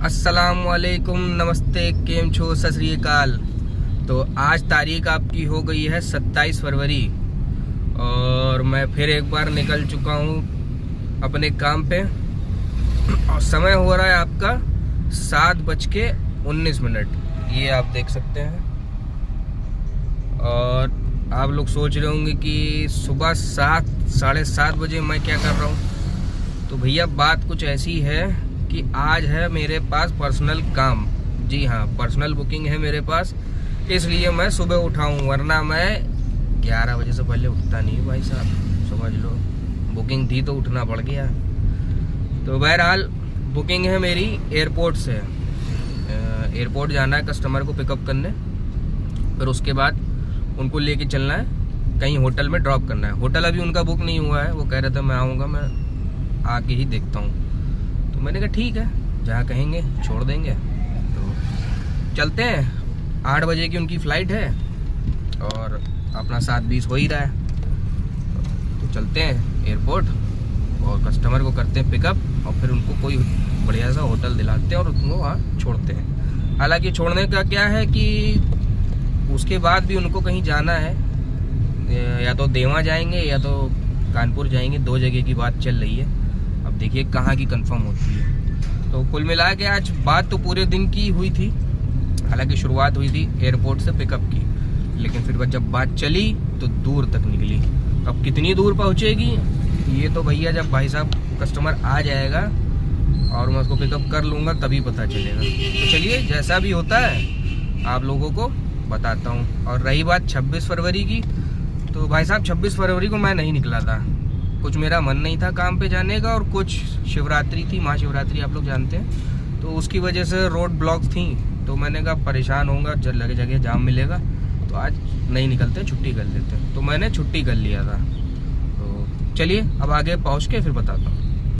अस्सलामुअलैकुम, नमस्ते, केम छो, सत श्री अकाल। तो आज तारीख आपकी हो गई है 27 फरवरी और मैं फिर एक बार निकल चुका हूँ अपने काम पे और समय हो रहा है आपका 7:19। ये आप देख सकते हैं। और आप लोग सोच रहे होंगे कि सुबह 7-7:30 बजे मैं क्या कर रहा हूँ। तो भैया बात कुछ ऐसी है कि आज है मेरे पास पर्सनल काम। जी हाँ, पर्सनल बुकिंग है मेरे पास, इसलिए मैं सुबह उठाऊँ, वरना मैं 11 बजे से पहले उठता नहीं भाई साहब, समझ लो। बुकिंग थी तो उठना पड़ गया। तो बहरहाल बुकिंग है मेरी एयरपोर्ट से। एयरपोर्ट जाना है कस्टमर को पिकअप करने, फिर उसके बाद उनको लेके चलना है कहीं होटल में ड्रॉप करना है। होटल अभी उनका बुक नहीं हुआ है, वो कह रहे थे मैं आऊँगा, मैं आके ही देखता हूँ। तो मैंने कहा ठीक है, जहाँ कहेंगे छोड़ देंगे। तो चलते हैं। 8 बजे की उनकी फ़्लाइट है और अपना 7:20 हो ही रहा है। तो चलते हैं एयरपोर्ट और कस्टमर को करते हैं पिकअप और फिर उनको कोई बढ़िया सा होटल दिलाते हैं और उनको वहाँ छोड़ते हैं। हालांकि छोड़ने का क्या है कि उसके बाद भी उनको कहीं जाना है, या तो देवा जाएंगे या तो कानपुर जाएंगे। 2 जगह की बात चल रही है, अब देखिए कहाँ की कंफर्म होती है। तो कुल मिला के आज बात तो पूरे दिन की हुई थी। हालांकि शुरुआत हुई थी एयरपोर्ट से पिकअप की, लेकिन फिर जब बात चली तो दूर तक निकली। अब कितनी दूर पहुँचेगी ये तो भैया जब भाई साहब कस्टमर आ जाएगा और मैं उसको पिकअप कर लूँगा तभी पता चलेगा। तो चलिए, जैसा भी होता है आप लोगों को बताता हूँ। और रही बात 26 फरवरी की, तो भाई साहब 26 फरवरी को मैं नहीं निकला था। कुछ मेरा मन नहीं था काम पे जाने का, और कुछ शिवरात्रि थी, महाशिवरात्रि आप लोग जानते हैं, तो उसकी वजह से रोड ब्लॉक थी। तो मैंने कहा परेशान होऊंगा, जगह जगह जाम मिलेगा, तो आज नहीं निकलते, छुट्टी कर लेते। तो मैंने छुट्टी कर लिया था। तो चलिए अब आगे पहुँच के फिर बताता हूँ।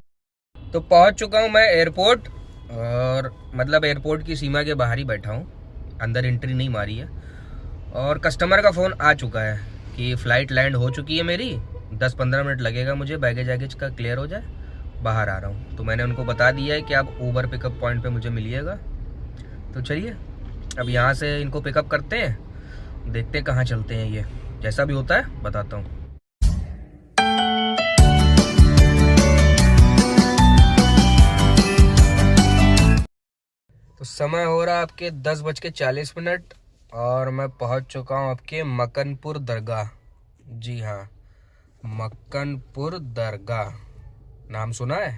तो पहुँच चुका हूँ मैं एयरपोर्ट, और मतलब एयरपोर्ट की सीमा के बाहर ही बैठा हूँ, अंदर एंट्री नहीं मारी है। और कस्टमर का फ़ोन आ चुका है कि फ़्लाइट लैंड हो चुकी है मेरी, 10-15 मिनट लगेगा मुझे, बैगेज वैगेज का क्लियर हो जाए, बाहर आ रहा हूँ। तो मैंने उनको बता दिया है कि आप ऊबर पिकअप पॉइंट पे मुझे मिलिएगा। तो चलिए अब यहाँ से इनको पिकअप करते हैं, देखते हैं कहाँ चलते हैं। ये जैसा भी होता है बताता हूँ। तो समय हो रहा है आपके 10:40 और मैं पहुँच चुका हूँ आपके मक्कनपुर दरगाह। जी हाँ, मक्कनपुर दरगाह, नाम सुना है?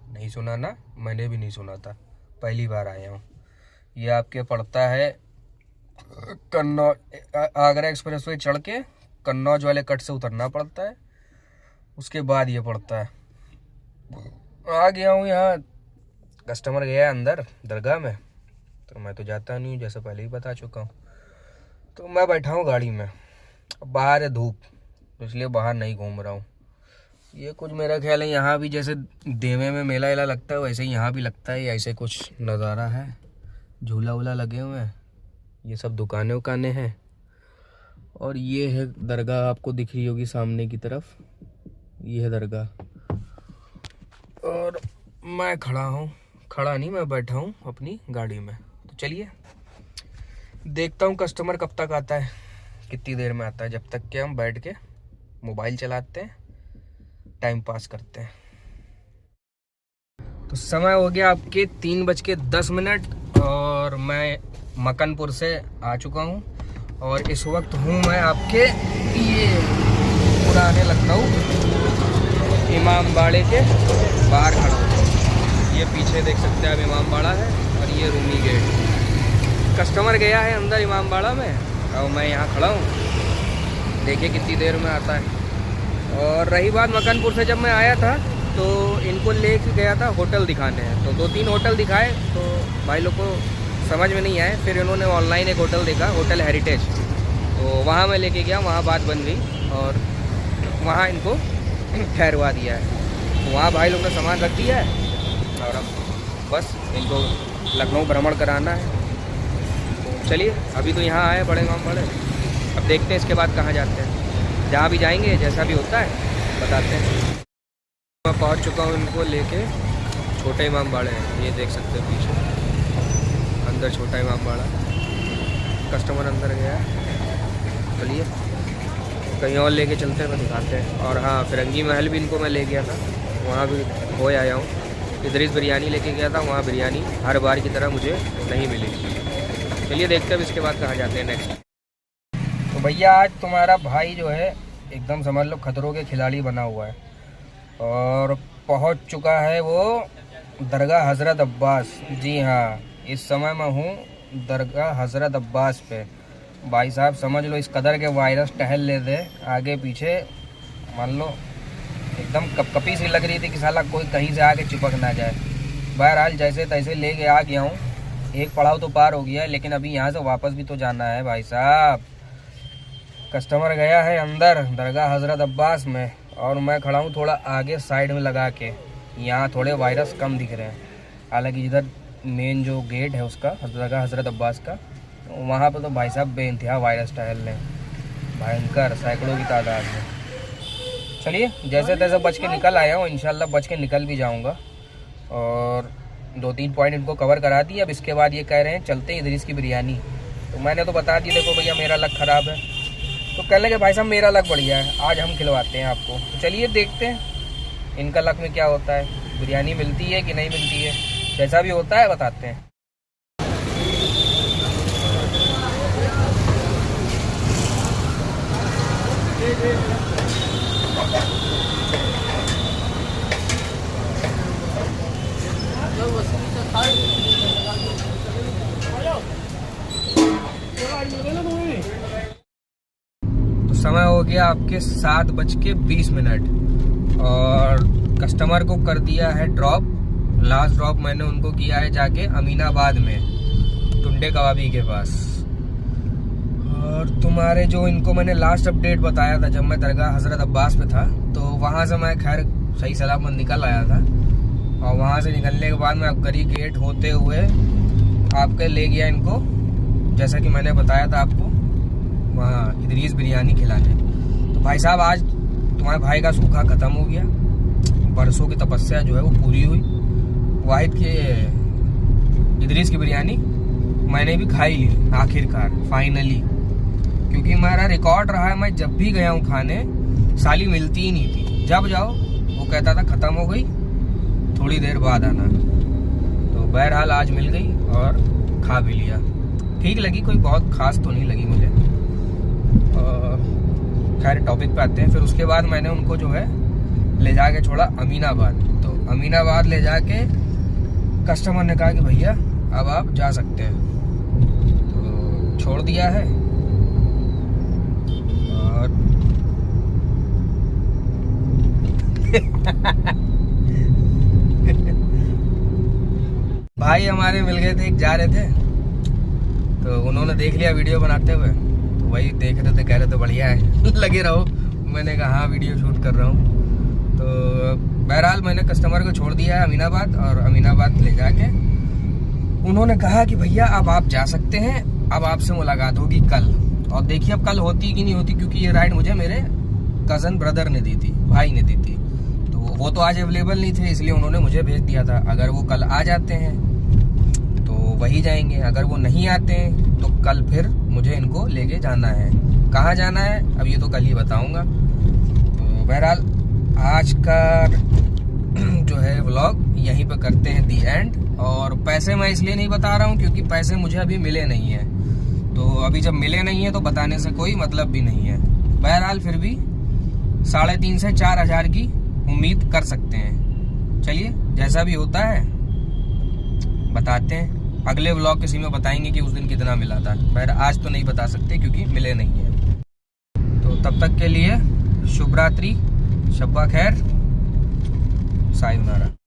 नहीं सुना ना, मैंने भी नहीं सुना था, पहली बार आया हूँ। ये आपके पड़ता है कन्नौज, आगरा एक्सप्रेसवे चढ़ के कन्नौज वाले कट से उतरना पड़ता है, उसके बाद ये पड़ता है। आ गया हूँ यहाँ, कस्टमर गया है अंदर दरगाह में, तो मैं तो जाता नहीं हूँ, जैसे पहले ही बता चुका हूँ। तो मैं बैठा हूँ गाड़ी में, बाहर है धूप, इसलिए बाहर नहीं घूम रहा हूँ। ये कुछ मेरा ख्याल है यहाँ भी जैसे देवे में मेला वेला लगता है वैसे ही यहाँ भी लगता है, ऐसे कुछ नज़ारा है, झूला वूला लगे हुए हैं, ये सब दुकानें उकानें हैं। और ये है दरगाह, आपको दिख रही होगी सामने की तरफ, ये है दरगाह। और मैं खड़ा नहीं, मैं बैठा हूँ अपनी गाड़ी में। तो चलिए देखता हूँ कस्टमर कब तक आता है, कितनी देर में आता है, जब तक कि हम बैठ के मोबाइल चलाते हैं, टाइम पास करते हैं। तो समय हो गया आपके 3:10 और मैं मक्कनपुर से आ चुका हूँ। और इस वक्त हूँ मैं आपके ये पुराने लखनऊ इमामबाड़े के बाहर खड़ा हूँ। ये पीछे देख सकते हैं आप इमामबाड़ा है, और ये रूमी गेट। कस्टमर गया है अंदर इमामबाड़ा में और मैं यहाँ खड़ा हूँ, देखिए कितनी देर में आता है। और रही बात मक्कनपुर से, जब मैं आया था तो इनको लेके गया था होटल दिखाने, तो 2-3 होटल दिखाए, तो भाई लोग को समझ में नहीं आए। फिर इन्होंने ऑनलाइन एक होटल देखा, होटल हेरिटेज, तो वहाँ मैं लेके गया, वहाँ बात बन गई और वहाँ इनको ठहरवा दिया है। तो वहाँ भाई लोग ने सामान रख दिया है और अब बस इनको लखनऊ भ्रमण कराना है। तो चलिए अभी तो यहाँ आए बड़े इमामबाड़े, अब देखते हैं इसके बाद कहाँ जाते हैं। जहाँ भी जाएंगे जैसा भी होता है बताते हैं। मैं पहुँच चुका हूँ इनको लेके, छोटे इमामबाड़े हैं, ये देख सकते हैं पीछे। इधर छोटा इमाम बाड़ा। कस्टमर अंदर गया है, चलिए कहीं और लेके चलते हैं, तो दिखाते हैं। और हाँ, फिरंगी महल भी इनको मैं ले गया था, वहाँ भी हो आया हूँ। इधर बिरयानी लेके गया था, वहाँ बिरयानी हर बार की तरह मुझे नहीं मिली। चलिए देखते हैं इसके बाद कहाँ जाते हैं नेक्स्ट। तो भैया आज तुम्हारा भाई जो है एकदम समझ लो खतरों के खिलाड़ी बना हुआ है और पहुंच चुका है वो दरगाह हज़रत अब्बास। जी हाँ, इस समय मैं हूँ दरगाह हज़रत अब्बास पे। भाई साहब समझ लो इस कदर के वायरस टहल ले दे आगे पीछे, मान लो एकदम कपकपी सी लग रही थी कि साला कोई कहीं से आके चिपक ना जाए। बहरहाल जैसे तैसे लेके आ गया हूँ, एक पड़ाव तो पार हो गया है, लेकिन अभी यहाँ से वापस भी तो जाना है भाई साहब। कस्टमर गया है अंदर दरगाह हज़रत अब्बास में और मैं खड़ा हूँ थोड़ा आगे साइड में लगा के। यहाँ थोड़े वायरस कम दिख रहे हैं, हालांकि इधर मेन जो गेट है उसका दरगाह हज़रत अब्बास का, वहाँ पर तो भाई साहब बेइंतहा वायरस टहल रहे हैं, भयंकर सैकड़ों की तादाद में। चलिए जैसे तैसे बच के निकल आया हूँ, इंशाल्लाह बच के निकल भी जाऊँगा। और 2-3 पॉइंट इनको कवर करा दिए। अब इसके बाद ये कह रहे हैं चलते हैं इदरीस की बिरयानी। तो मैंने तो बता दिया, देखो भैया मेरा लक ख़राब है, तो कह लगे भाई साहब मेरा लक बढ़िया है, आज हम खिलवाते हैं आपको। तो चलिए देखते हैं इनका लक में क्या होता है, बिरयानी मिलती है कि नहीं मिलती है। जैसा भी होता है बताते हैं। तो समय हो गया आपके 7:20 और कस्टमर को कर दिया है ड्रॉप। लास्ट ड्रॉप मैंने उनको किया है जाके अमीनाबाद में टुंडे कबाबी के पास। और तुम्हारे जो इनको मैंने लास्ट अपडेट बताया था जब मैं दरगाह हज़रत अब्बास पे था, तो वहाँ से मैं खैर सही सलामत निकल आया था। और वहाँ से निकलने के बाद मैं अबकरी गेट होते हुए आपके ले गया इनको, जैसा कि मैंने बताया था आपको, वहाँ इदरीस बिरयानी खिलाने। तो भाई साहब आज तुम्हारे भाई का सूखा ख़त्म हो गया, बरसों की तपस्या जो है वो पूरी हुई। वाहिद के इदरीस की बिरयानी मैंने भी खाई ली आखिरकार, फाइनली। क्योंकि मेरा रिकॉर्ड रहा है, मैं जब भी गया हूँ खाने साली मिलती ही नहीं थी। जब जाओ वो कहता था ख़त्म हो गई, थोड़ी देर बाद आना। तो बहरहाल आज मिल गई और खा भी लिया, ठीक लगी, कोई बहुत ख़ास तो नहीं लगी मुझे। खैर टॉपिक पे आते हैं। फिर उसके बाद मैंने उनको जो है ले जाके छोड़ा अमीनाबाद। तो अमीनाबाद ले जाके कस्टमर ने कहा कि भैया अब आप जा सकते हैं, तो छोड़ दिया है। और भाई हमारे मिल गए थे, एक जा रहे थे, तो उन्होंने देख लिया वीडियो बनाते हुए, तो वही देख रहे थे, कह रहे थे बढ़िया है लगे रहो। मैंने कहा हाँ वीडियो शूट कर रहा हूँ। तो बहरहाल मैंने कस्टमर को छोड़ दिया है अमीनाबाद, और अमीनाबाद ले जाके उन्होंने कहा कि भैया अब आप जा सकते हैं, अब आपसे मुलाकात होगी कल। और देखिए अब कल होती कि नहीं होती, क्योंकि ये राइड मुझे मेरे कज़न ब्रदर ने दी थी, भाई ने दी थी। तो वो तो आज अवेलेबल नहीं थे, इसलिए उन्होंने मुझे भेज दिया था। अगर वो कल आ जाते हैं तो वही जाएंगे, अगर वो नहीं आते हैं तो कल फिर मुझे इनको लेके जाना है। कहाँ जाना है अब ये तो कल ही बताऊँगा। तो बहरहाल आज का जो है व्लॉग यहीं पे करते हैं दी एंड। और पैसे मैं इसलिए नहीं बता रहा हूँ क्योंकि पैसे मुझे अभी मिले नहीं हैं, तो अभी जब मिले नहीं है तो बताने से कोई मतलब भी नहीं है। बहरहाल फिर भी 3,500 से 4,000 की उम्मीद कर सकते हैं। चलिए जैसा भी होता है बताते हैं, अगले व्लॉग किसी में बताएंगे कि उस दिन कितना मिला था। बहर आज तो नहीं बता सकते क्योंकि मिले नहीं है। तो तब तक के लिए शुभ रात्रि, शब्बा खैर, सायोनारा।